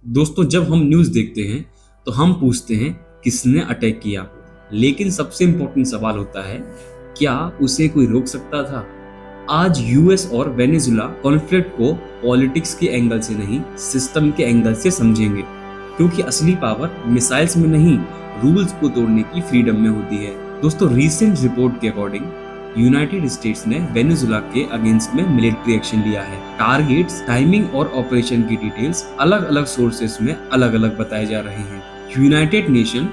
दोस्तों, जब हम न्यूज़ देखते हैं तो हम पूछते हैं किसने अटैक किया, लेकिन सबसे इम्पोर्टेंट सवाल होता है क्या उसे कोई रोक सकता था। आज यूएस और वेनेजुला कॉन्फ्लिक्ट को पॉलिटिक्स के एंगल से नहीं, सिस्टम के एंगल से समझेंगे, क्योंकि असली पावर मिसाइल्स में नहीं, रूल्स को तोड़ने की फ्रीडम में होती है। दोस्तों, रीसेंट रिपोर्ट के अकॉर्डिंग यूनाइटेड स्टेट्स ने वेनेजुला के अगेंस्ट में मिलिट्री एक्शन लिया है। टारगेट्स, टाइमिंग और ऑपरेशन की डिटेल्स अलग अलग सोर्सेस में अलग अलग बताए जा रहे हैं। यूनाइटेड नेशन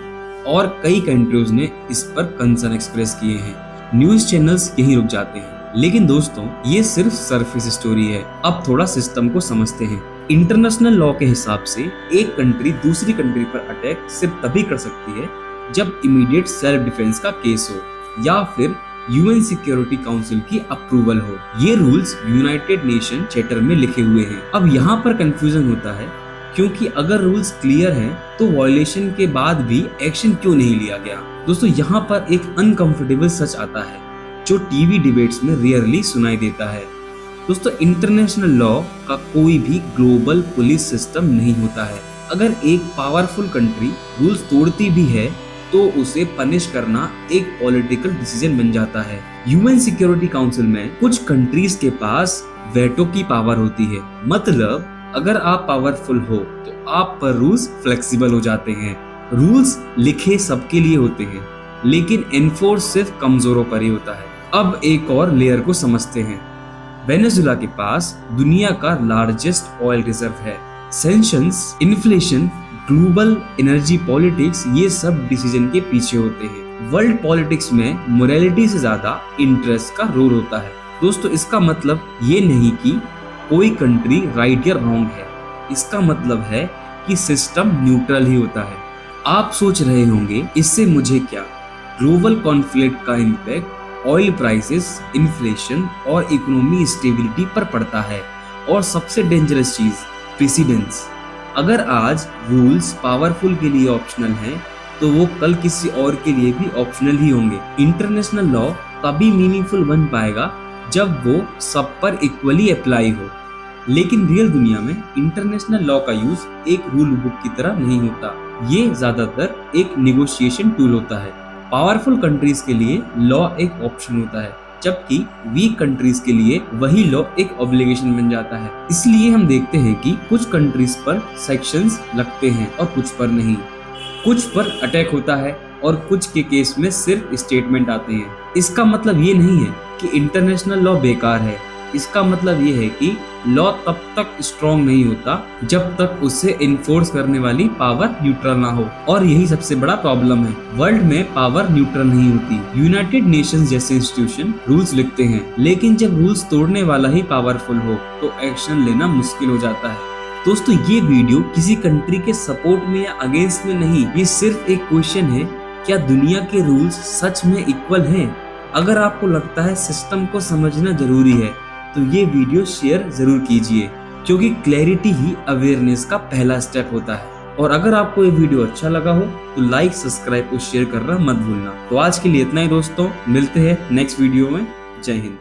और कई कंट्रीज ने इस पर कंसर्न एक्सप्रेस किए हैं। न्यूज चैनल्स यहीं रुक जाते हैं। लेकिन दोस्तों, ये सिर्फ सरफेस स्टोरी है। अब थोड़ा सिस्टम को समझते हैं। इंटरनेशनल लॉ के हिसाब से एक कंट्री दूसरी कंट्री पर अटैक सिर्फ तभी कर सकती है जब इमीडिएट सेल्फ डिफेंस का केस हो या फिर यूएन सिक्योरिटी काउंसिल की अप्रूवल हो। ये रूल्स यूनाइटेड नेशन चार्टर में लिखे हुए हैं। अब यहाँ पर कंफ्यूजन होता है, क्योंकि अगर रूल्स क्लियर हैं तो वायलेशन के बाद भी एक्शन क्यों नहीं लिया गया। दोस्तों, यहाँ पर एक अनकंफर्टेबल सच आता है जो टीवी डिबेट्स में रेयरली सुनाई देता है। दोस्तों, इंटरनेशनल लॉ का कोई भी ग्लोबल पुलिस सिस्टम नहीं होता है। अगर एक पावरफुल कंट्री रूल्स तोड़ती भी है तो उसे पनिश करना एक पॉलिटिकल डिसीजन बन जाता है। यूएन सिक्योरिटी काउंसिल में कुछ कंट्रीज के पास वेटो की पावर होती है। मतलब अगर आप पावरफुल हो तो आप पर रूल्स फ्लेक्सिबल हो जाते हैं। रूल्स लिखे सबके लिए होते हैं, लेकिन एनफोर्स सिर्फ कमजोरों पर ही होता है। अब एक और लेयर को समझते हैं। वेनेजुला के पास दुनिया का लार्जेस्ट ऑयल रिजर्व है। Sanctions, inflation, global energy politics, ये सब डिसीजन के पीछे होते हैं। वर्ल्ड पॉलिटिक्स में मोरालिटी से ज्यादा इंटरेस्ट का रोल होता है। दोस्तों, इसका मतलब ये नहीं कि कोई कंट्री राइट या रॉन्ग है। इसका मतलब है कि सिस्टम न्यूट्रल ही होता है। आप सोच रहे होंगे इससे मुझे क्या। ग्लोबल कॉन्फ्लिक्ट का इम्पैक्ट ऑयल प्राइसेस, इन्फ्लेशन और इकोनॉमी स्टेबिलिटी पर पड़ता है। और सबसे डेंजरस चीज, प्रेसिडेंस। अगर आज रूल्स पावरफुल के लिए ऑप्शनल हैं, तो वो कल किसी और के लिए भी ऑप्शनल ही होंगे। इंटरनेशनल लॉ तभी मीनिंगफुल बन पाएगा जब वो सब पर इक्वली अप्लाई हो। लेकिन रियल दुनिया में इंटरनेशनल लॉ का यूज एक रूल बुक की तरह नहीं होता। ये ज्यादातर एक निगोशिएशन टूल होता है। पावरफुल कंट्रीज के लिए लॉ एक ऑप्शन होता है, जबकि वीक कंट्रीज के लिए वही लॉ एक ऑब्लिगेशन बन जाता है। इसलिए हम देखते हैं कि कुछ कंट्रीज पर सेक्शंस लगते हैं और कुछ पर नहीं। कुछ पर अटैक होता है और कुछ के केस में सिर्फ स्टेटमेंट आते हैं। इसका मतलब ये नहीं है कि इंटरनेशनल लॉ बेकार है। इसका मतलब ये है कि लॉ तब तक स्ट्रॉन्ग नहीं होता जब तक उसे इन्फोर्स करने वाली पावर न्यूट्रल ना हो। और यही सबसे बड़ा प्रॉब्लम है। वर्ल्ड में पावर न्यूट्रल नहीं होती। यूनाइटेड नेशंस जैसे इंस्टीट्यूशन रूल्स लिखते हैं, लेकिन जब रूल्स तोड़ने वाला ही पावरफुल हो तो एक्शन लेना मुश्किल हो जाता है। दोस्तों, ये वीडियो किसी कंट्री के सपोर्ट में या अगेंस्ट में नहीं, ये सिर्फ एक क्वेश्चन है, क्या दुनिया के रूल्स सच में इक्वल हैं? अगर आपको लगता है सिस्टम को समझना जरूरी है तो ये वीडियो शेयर जरूर कीजिए, क्योंकि क्लैरिटी ही अवेयरनेस का पहला स्टेप होता है। और अगर आपको ये वीडियो अच्छा लगा हो तो लाइक, सब्सक्राइब और शेयर करना मत भूलना। तो आज के लिए इतना ही दोस्तों, मिलते हैं नेक्स्ट वीडियो में। जय हिंद।